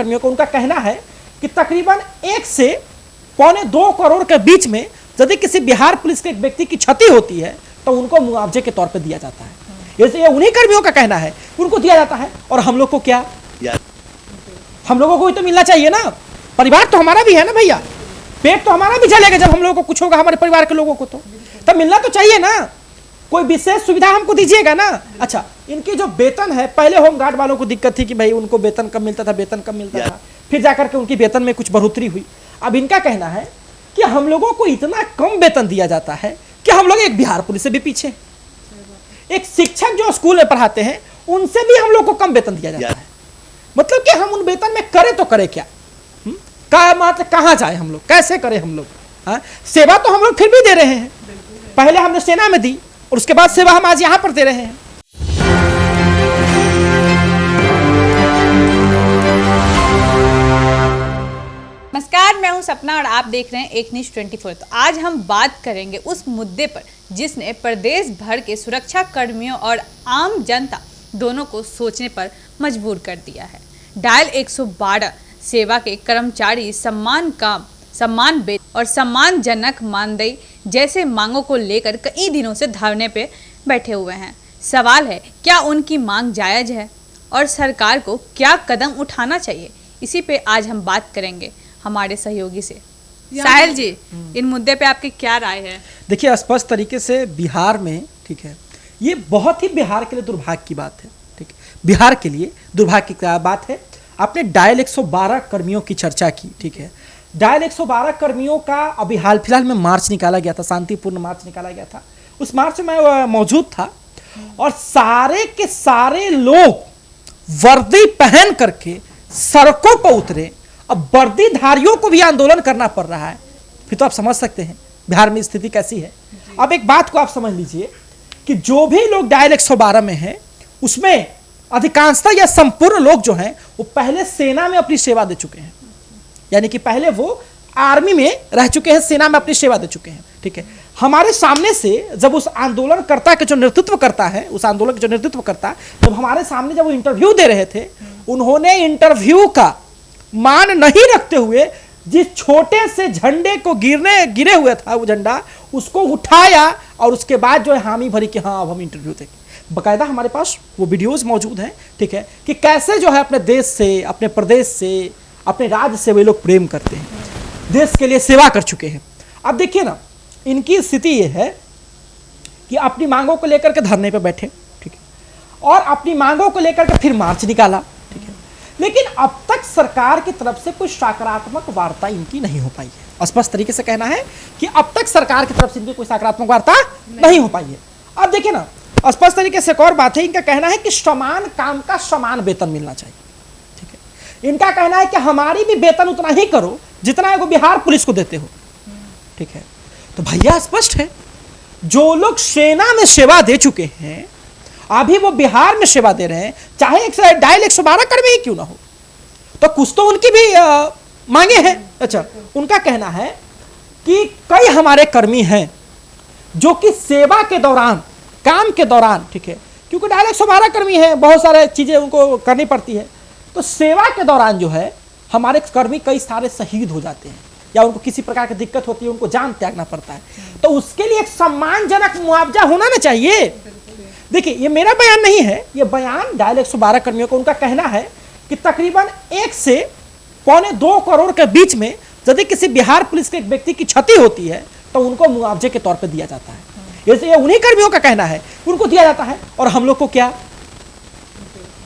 कर्मियों को उनका कहना है कि तकरीबन 1 से पौने 2 करोड़ के बीच में यदि किसी बिहार पुलिस के एक व्यक्ति की क्षति होती है तो उनको मुआवजे के तौर पर दिया जाता है। ये उन्हीं कर्मियों का कहना है, उनको दिया जाता है। और हम लोग को क्या, हम लोगों को ही तो मिलना चाहिए ना। परिवार तो हमारा भी है ना भैया, पेट तो हमारा भी चलेगा जब हम लोगों को कुछ होगा हमारे परिवार के लोगों को, तो तब मिलना तो चाहिए ना। कोई विशेष सुविधा हमको दीजिएगा ना। अच्छा, इनकी जो वेतन है, पहले होमगार्ड वालों को दिक्कत थी कि भाई उनको वेतन कम मिलता था, वेतन कम मिलता था, फिर जाकर के उनकी वेतन में कुछ बढ़ोतरी हुई। अब इनका कहना है कि हम लोगों को इतना कम वेतन दिया जाता है कि हम लोग एक बिहार पुलिस से भी पीछे, एक शिक्षक जो स्कूल में पढ़ाते हैं उनसे भी हम लोग को कम वेतन दिया जाता है। मतलब कि हम उन वेतन में करें तो करें क्या, मतलब कहां जाए हम लोग, कैसे करें हम लोग। सेवा तो हम लोग फिर भी दे रहे हैं, पहले हमने सेना में दी और उसके बाद सेवा हम आज यहां पर दे रहे हैं। नमस्कार, मैं हूं सपना और आप देख रहे हैं एक न्यूज़ 24। तो आज हम बात करेंगे उस मुद्दे पर जिसने प्रदेश भर के सुरक्षा कर्मियों और आम जनता दोनों को सोचने पर मजबूर कर दिया है। डायल 112 सेवा के कर्मचारी सम्मान काम, सम्मान वेतन और सम्मानजनक मानदेय जैसे मांगों को लेकर कई दिनों से धरने पे बैठे हुए हैं। सवाल है, क्या उनकी मांग जायज़ है और सरकार को क्या कदम उठाना चाहिए? इसी पे आज हम बात करेंगे हमारे सहयोगी से। साहिल जी, इन मुद्दे पे आपकी क्या राय है? देखिए, स्पष्ट तरीके से बिहार में, ठीक है, ये बहुत ही बिहार के लिए दुर्भाग्य की बात है। ठीक है, बिहार के लिए दुर्भाग्य की बात है। आपने डायल 112 कर्मियों की चर्चा की, ठीक है। डायल 112 कर्मियों का अभी हाल फिलहाल में मार्च निकाला गया था, शांतिपूर्ण मार्च निकाला गया था। उस मार्च में मैं मौजूद था और सारे के सारे लोग वर्दी पहन करके सड़कों पर उतरे। अब वर्दीधारियों को भी आंदोलन करना पड़ रहा है, फिर तो आप समझ सकते हैं बिहार में स्थिति कैसी है। अब एक बात को आप समझ लीजिए कि जो भी लोग डायल 112 में हैं उसमें अधिकांशतः या संपूर्ण लोग जो हैं वो पहले सेना में अपनी सेवा दे चुके हैं, यानी कि पहले वो आर्मी में रह चुके हैं, सेना में अपनी सेवा दे चुके हैं। ठीक है, हमारे सामने से जब उस आंदोलनकर्ता के जो नेतृत्व करता है, उस आंदोलन के जो नेतृत्व करता, जब हमारे सामने जब वो इंटरव्यू दे रहे थे, उन्होंने इंटरव्यू का मान नहीं रखते हुए जिस छोटे से झंडे को गिरे हुए था वो झंडा, उसको उठाया और उसके बाद जो है हामी भरी कि हाँ अब हम इंटरव्यू देंगे। बाकायदा हमारे पास वो वीडियोस मौजूद हैं, ठीक है, कि कैसे जो है अपने देश से, अपने प्रदेश से, अपने राज्य से वे लोग प्रेम करते हैं, देश के लिए सेवा कर चुके हैं। अब देखिए ना, इनकी स्थिति ये है कि अपनी मांगों को लेकर के धरने पे बैठे, ठीक है, और अपनी मांगों को लेकर के फिर मार्च निकाला, ठीक है, लेकिन अब तक सरकार की तरफ से कोई सकारात्मक वार्ता इनकी नहीं हो पाई है। स्पष्ट तरीके से कहना है कि अब तक सरकार की तरफ से इनकी कोई सकारात्मक वार्ता नहीं हो पाई है। अब देखिए ना, स्पष्ट तरीके से एक और बात है, इनका कहना है कि समान काम का समान वेतन मिलना चाहिए। ठीक है, इनका कहना है कि हमारी भी वेतन उतना ही करो जितना एगो बिहार पुलिस को देते हो। ठीक है, तो भैया स्पष्ट है, जो लोग सेना में सेवा दे चुके हैं अभी वो बिहार में सेवा दे रहे हैं, चाहे डायल 112 कर्मी ही क्यों ना हो, तो कुछ तो उनकी भी मांगे हैं। अच्छा, उनका कहना है कि कई हमारे कर्मी हैं जो कि सेवा के दौरान, काम के दौरान, ठीक है, क्योंकि डायल 112 कर्मी हैं, बहुत सारे चीजें उनको करनी पड़ती है, तो सेवा के दौरान जो है हमारे कर्मी कई सारे शहीद हो जाते हैं या उनको किसी प्रकार की दिक्कत होती है, उनको जान त्यागना पड़ता है, तो उसके लिए एक सम्मानजनक मुआवजा होना ना चाहिए। देखिए, ये मेरा बयान नहीं है, ये बयान डायल 112 कर्मियों को उनका कहना है कि तकरीबन 1 से पौने 2 करोड़ के बीच में यदि किसी बिहार पुलिस के एक व्यक्ति की क्षति होती है तो उनको मुआवजे के तौर पर दिया जाता है। ये उन्हीं कर्मियों का कहना है, उनको दिया जाता है। और हम लोग को क्या,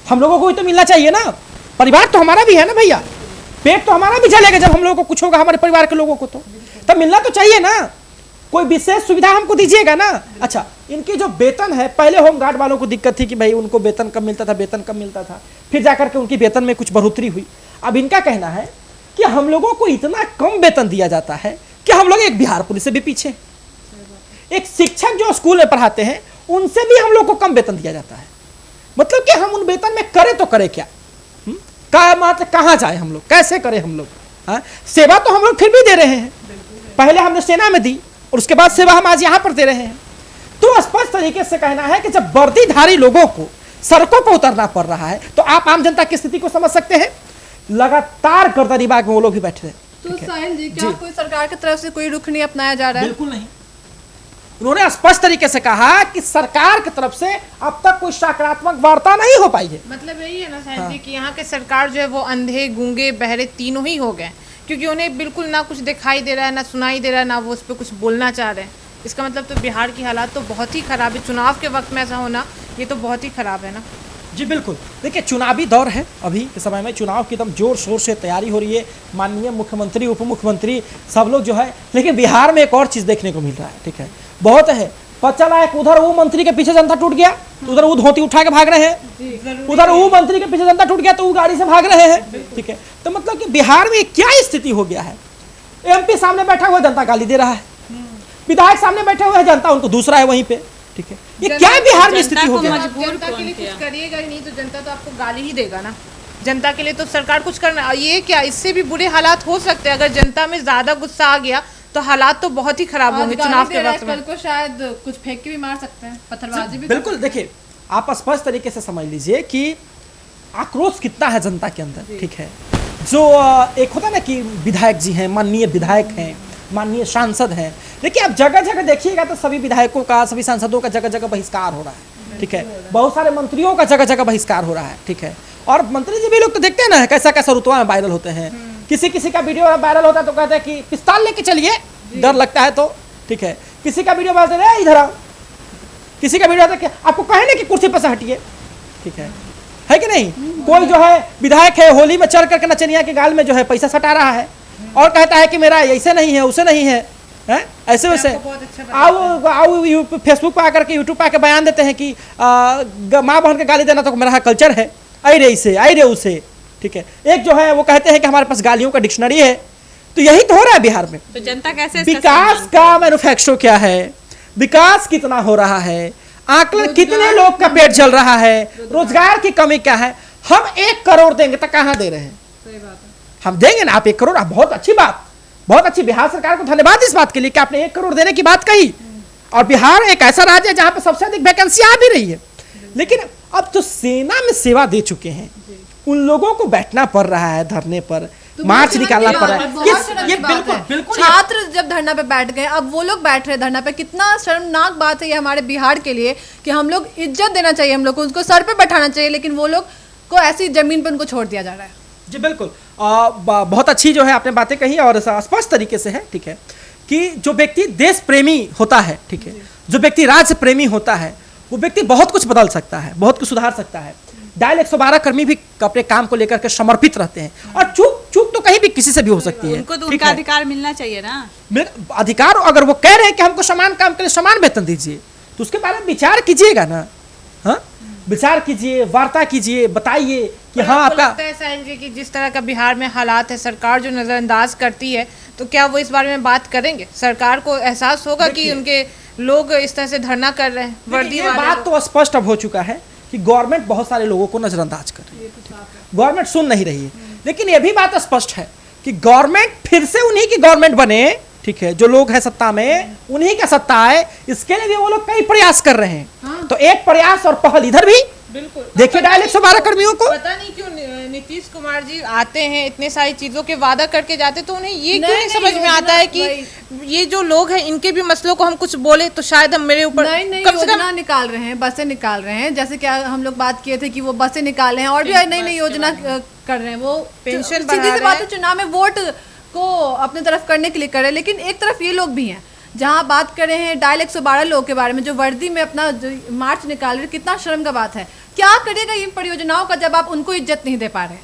हम लोगों को ही तो मिलना चाहिए ना। परिवार तो हमारा भी है ना भैया, पेट तो हमारा भी चलेगा जब हम लोगों को कुछ होगा हमारे परिवार के लोगों को, तो तब मिलना तो चाहिए ना। कोई विशेष सुविधा हमको दीजिएगा ना। अच्छा, इनकी जो वेतन है, पहले होमगार्ड वालों को दिक्कत थी कि भाई उनको वेतन कम मिलता था, वेतन कम मिलता था, फिर जाकर के उनकी वेतन में कुछ बढ़ोतरी हुई। अब इनका कहना है कि हम लोगों को इतना कम वेतन दिया जाता है कि हम लोग एक बिहार पुलिस से भी पीछे, एक शिक्षक जो स्कूल में पढ़ाते हैं उनसे भी हम लोग को कम वेतन दिया जाता है। मतलब कि हम उन वेतन में करें तो करें क्या, मतलब कहां जाए हम लोग, कैसे करें हम लोग। सेवा तो हम लोग फिर भी दे रहे हैं, पहले हमने सेना में दी और उसके बाद सेवा हम आज यहां पर दे रहे हैं। तो स्पष्ट तरीके से कहना है कि जब वर्दीधारी लोगों को सड़कों पर उतरना पड़ रहा है तो आप आम जनता की स्थिति को समझ सकते हैं लगातार गर्दनी बाग में वो लोग भी बैठे रहे। तो साहिल जी, क्या कोई सरकार की तरफ से कोई रुख नहीं अपनाया जा रहा है? बिल्कुल नहीं। उन्होंने स्पष्ट तरीके से कहा कि सरकार की तरफ से अब तक कोई सकारात्मक वार्ता नहीं हो पाई है। मतलब यही है ना साहिल जी कि यहाँ के सरकार जो है वो अंधे, गूंगे, बहरे तीनों ही हो गए, क्योंकि उन्हें बिल्कुल ना कुछ दिखाई दे रहा है, ना सुनाई दे रहा है, ना वो उस पर कुछ बोलना चाह रहे हैं। इसका मतलब तो बिहार की हालात तो बहुत ही खराब है। चुनाव के वक्त में ऐसा होना ये तो बहुत ही खराब है ना। जी बिल्कुल, देखिए चुनावी दौर है, अभी के समय में चुनाव की एकदम जोर शोर से तैयारी हो रही है। माननीय मुख्यमंत्री, उप मुख्यमंत्री सब लोग जो है, लेकिन बिहार में एक और चीज़ देखने को मिल रहा है, ठीक है, बहुत है। पता चला है उधर वो मंत्री के पीछे जनता टूट गया तो उधर वो धोती उठा के भाग रहे हैं, उधर वो मंत्री के पीछे जनता टूट गया तो वो गाड़ी से भाग रहे हैं, ठीक है। तो मतलब कि बिहार में क्या स्थिति हो गया है, MP सामने बैठा हुआ जनता गाली दे रहा है, विधायक सामने बैठे हुए है जनता उनको दूसरा है वहीं पे, ठीक है। ये क्या बिहार में स्थिति हो गया? जनता के लिए कुछ करिएगा ही नहीं तो जनता तो आपको गाली ही देगा ना। जनता के लिए तो सरकार कुछ करना, ये क्या, इससे भी बुरे हालात हो सकते हैं। अगर जनता में ज्यादा गुस्सा आ गया तो हालात तो बहुत ही खराब होंगे चुनाव के वक्त में। कल को शायद कुछ फेंक के भी मार सकते हैं, पत्थरबाजी भी। बिल्कुल, देखिए आप स्पष्ट तरीके से समझ लीजिए कि आक्रोश कितना है जनता के अंदर, ठीक है। जो एक होता है ना कि विधायक जी हैं, माननीय विधायक हैं, माननीय सांसद हैं, देखिए आप जगह जगह देखिएगा तो सभी विधायकों का, सभी सांसदों का जगह जगह बहिष्कार हो रहा है, ठीक है। बहुत सारे मंत्रियों का जगह जगह बहिष्कार हो रहा है, ठीक है। और मंत्री जी भी लोग तो देखते हैं ना कैसा कैसा रुतबा में वायरल होते हैं। किसी किसी का वीडियो वायरल होता है तो कहते हैं कि पिस्तौल लेके चलिए, डर लगता है तो, ठीक है। किसी का वीडियो वायरल है इधर आओ, किसी का वीडियो आता है आपको कहने की कुर्सी पर से हटिए, ठीक है कि नहीं। कोई जो है विधायक है होली में चढ़ करके नचनिया के गाल में जो है पैसा सटा रहा है और कहता है कि मेरा ऐसे नहीं है उसे नहीं है, ऐसे वैसे आओ फेसबुक पे आकर के, यूट्यूब पे आकर बयान देते हैं कि माँ बहन के गाली देना तो मेरा कल्चर है, आई रे इसे आई रे उसे, ठीक है। एक जो है वो कहते हैं कि हमारे पास गालियों का डिक्शनरी है। तो यही तो हो रहा है बिहार में। तो जनता कैसे विकास का मैन्युफैक्चर क्या है, विकास कितना हो रहा है, आकलन कितने लोग का पेट जल रहा है, रोजगार की कमी क्या है। हम 1 करोड़ देंगे तो कहाँ दे रहे हैं? सही बात है। हम देंगे ना, आप 1 करोड़, बहुत अच्छी बात, बहुत अच्छी। बिहार सरकार को धन्यवाद इस बात के लिए कि आपने 1 करोड़ देने की बात कही। और बिहार एक ऐसा राज्य है जहां पे सबसे अधिक वैकेंसी आ भी रही है। लेकिन अब तो सेना में सेवा दे चुके हैं उन लोगों को बैठना पड़ रहा है धरने पर, मार्च निकालना पड़ रहा है। ये बिल्कुल बिल्कुल छात्र जब धरना पे बैठ गए, अब वो लोग बैठ रहे धरना पे, कितना शर्मनाक बात है ये हमारे बिहार के लिए कि हम लोग इज्जत देना चाहिए, हम लोग को उनको सर पे बैठाना चाहिए, लेकिन वो लोग को ऐसी जमीन पर उनको छोड़ दिया जा रहा है। जी बिल्कुल, बहुत अच्छी जो है आपने बातें कही और स्पष्ट तरीके से है, ठीक है, कि जो व्यक्ति देश प्रेमी होता है, ठीक है, जो व्यक्ति राज्य प्रेमी होता है, वो व्यक्ति बहुत कुछ बदल सकता है, बहुत कुछ सुधार सकता है। डायल 112 कर्मी भी अपने काम को लेकर के समर्पित रहते हैं और चूक तो कहीं भी किसी से भी हो सकती है। उनको तो उनका अधिकार मिलना चाहिए ना। अधिकार, अगर वो कह रहे हैं कि हमको समान काम के लिए समान वेतन दीजिए तो उसके बारे में विचार कीजिएगा ना। हाँ, विचार कीजिए, वार्ता कीजिए, बताइए कि हाँ आपका लगता है साहिल जी कि जिस तरह का बिहार में हालात है, सरकार जो नजरअंदाज करती है, तो क्या वो इस बारे में बात करेंगे? सरकार को एहसास होगा कि उनके लोग इस तरह से धरना कर रहे हैं, वर्दी ये वाले बात तो स्पष्ट अब हो चुका है कि गवर्नमेंट बहुत सारे लोगों को नजरअंदाज कर रही है, गवर्नमेंट सुन नहीं रही है। लेकिन ये भी बात स्पष्ट है कि गवर्नमेंट फिर से उन्हीं की गवर्नमेंट बने, ठीक है, जो लोग हैं सत्ता में उन्हीं का सत्ता है, इसके लिए भी वो लोग कई प्रयास कर रहे हैं। तो एक प्रयास और पहल इधर भी बिल्कुल देखिए डायल 112 कर्मियों को। पता नहीं क्यों नीतीश कुमार जी आते हैं, इतने सारी चीजों के वादा करके जाते, तो उन्हें ये क्यों नहीं समझ में आता है कि ये जो लोग हैं इनके भी मसलों को हम कुछ बोले तो शायद हम मेरे ऊपर नई योजना निकाल रहे हैं, बसें निकाल रहे हैं, जैसे कि हम लोग बात किए थे कि वो बसें निकाल रहे हैं और भी नई योजना कर रहे हैं। वो पेंशन सीधी सी बात है, चुनाव में वोट को अपने तरफ करने के लिए कर रहे हैं। लेकिन एक तरफ ये लोग भी हैं, जहाँ बात कर रहे हैं डायल 112 लोगों के बारे में जो वर्दी में अपना मार्च निकाल रहे, कितना शर्म का बात है। क्या करेगा इन परियोजनाओं का जब आप उनको इज्जत नहीं दे पा रहे?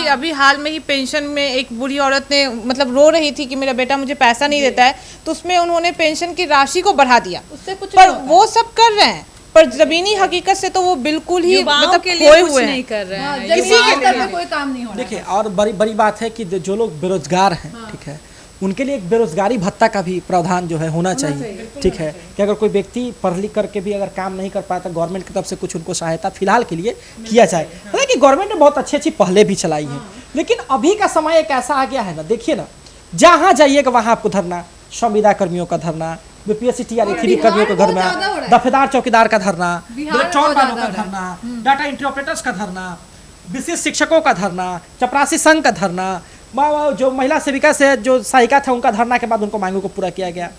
अभी हाल में ही पेंशन में एक बूढ़ी औरत ने मतलब रो रही थी कि मेरा बेटा मुझे पैसा नहीं देता है, तो उसमें उन्होंने पेंशन की राशि को बढ़ा दिया। उससे कुछ पर वो सब कर रहे हैं, पर जमीनी हकीकत से तो वो बिल्कुल ही मतलब खोए हुए नहीं कर रहे हैं। किसी के स्तर पे कोई काम नहीं हो रहा। देखिए और बड़ी बड़ी बात है कि जो लोग बेरोजगार हैं, ठीक है, उनके लिए एक बेरोजगारी भत्ता का भी प्रावधान जो है होना चाहिए, ठीक है, कि अगर कोई व्यक्ति पढ़ लिख करके भी अगर काम नहीं कर पाता, गवर्नमेंट की तरफ से कुछ उनको सहायता फिलहाल के लिए किया जाए। हालांकि गवर्नमेंट ने बहुत अच्छी अच्छी पहले भी चलाई हैं, लेकिन अभी का समय एक ऐसा आ गया है ना, देखिए ना, जहाँ जाइएगा वहाँ आपको धरना, संविदा कर्मियों का धरना, BPSC TRA कर्मियों का धरना, दफेदार चौकीदार का धरना, इलेक्ट्रॉन वालों का धरना, डाटा एंट्री ऑपरेटर्स का धरना, विशेष शिक्षकों का धरना, चपरासी संघ का धरना, जो महिला सेविका से जो सहायिका था उनका धरना के बाद उनको मांगों को पूरा किया गया।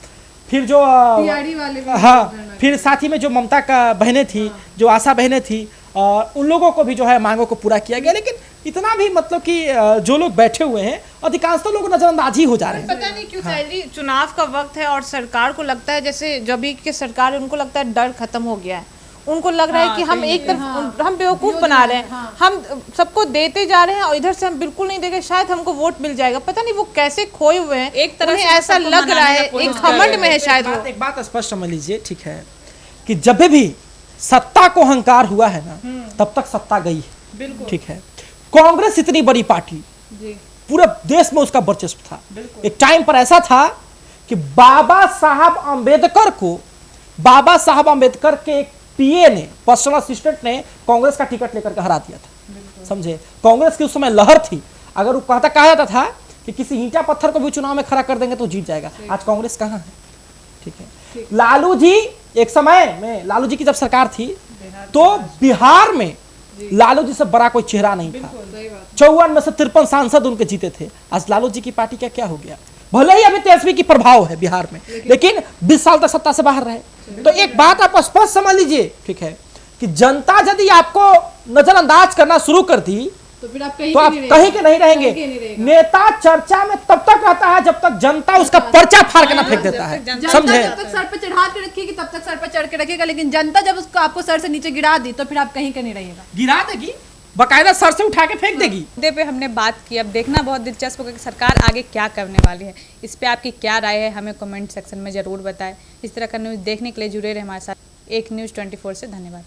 फिर जो टीआरडी वाले भी हाँ, फिर साथ ही में जो ममता का बहनें थी, जो आशा बहनें थी, और उन लोगों को भी जो है मांगों को पूरा किया गया। लेकिन इतना भी मतलब कि जो लोग बैठे हुए हैं अधिकांश तो लोग नजरअंदाज ही हो जा रहे हैं। पता नहीं क्यों शायद चुनाव का वक्त है और सरकार को लगता है जैसे जब भी की सरकार है उनको लगता है डर खत्म हो गया है। उनको लग रहा है कि हम एक तरफ हम बेवकूफ बना रहे हैं, हम सबको देते जा रहे हैं और इधर से हम बिल्कुल नहीं देंगे, शायद हमको वोट मिल जाएगा। पता नहीं वो कैसे खोए हुए हैं, एक तरह से ऐसा सबको लग रहा मनाने है, का कोशिश एक घमंड में है शायद वो। एक बात स्पष्ट समझ लीजिए, ठीक है, कि जब भी सत्ता को अहंकार हुआ है ना तब तक सत्ता गई है, ठीक है। कांग्रेस इतनी बड़ी पार्टी, पूरे देश में उसका वर्चस्व था। एक टाइम पर ऐसा था कि बाबा साहब अंबेडकर के एक पीए ने, पर्सनल असिस्टेंट ने कांग्रेस का टिकट लेकर के हरा दिया था, समझे। कांग्रेस की उस समय लहर थी। अगर वो कहा जाता था कि किसी ईंटा पत्थर को भी चुनाव में खड़ा कर देंगे तो जीत जाएगा। आज कांग्रेस कहाँ है, ठीक है। लालू जी, एक समय में लालू जी की जब सरकार थी तो बिहार में लालू जी से बड़ा कोई चेहरा नहीं था। 54 में से 53 सांसद उनके जीते थे। आज लालू जी की पार्टी का क्या हो गया? भले ही अभी तेजस्वी की प्रभाव है बिहार में, लेकिन 20 साल तक सत्ता से बाहर रहे। तो एक बात आप स्पष्ट समझ लीजिए, ठीक है, कि जनता यदि आपको नजरअंदाज करना शुरू कर दी तो फिर आप कहीं के नहीं रहेंगे। नेता चर्चा में तब तक रहता है जब तक जनता उसका पर्चा फाड़ के ना फेंक देता है, समझे। जब तक सर पे चढ़ा के रखेगी तब तक सर पे चढ़ के रखेगा, लेकिन जनता जब उसको आपको सर से नीचे गिरा दी तो फिर आप कहीं के नहीं रहिएगा। गिरा देगी, बकायदा सर से उठा के फेंक देगी। मुद्दे पे हमने बात की, अब देखना बहुत दिलचस्प होगा कि सरकार आगे क्या करने वाली है। इस पे आपकी क्या राय है हमें कमेंट सेक्शन में जरूर बताएं। इस तरह का न्यूज़ देखने के लिए जुड़े रहे हमारे साथ एक न्यूज़ 24 से। धन्यवाद।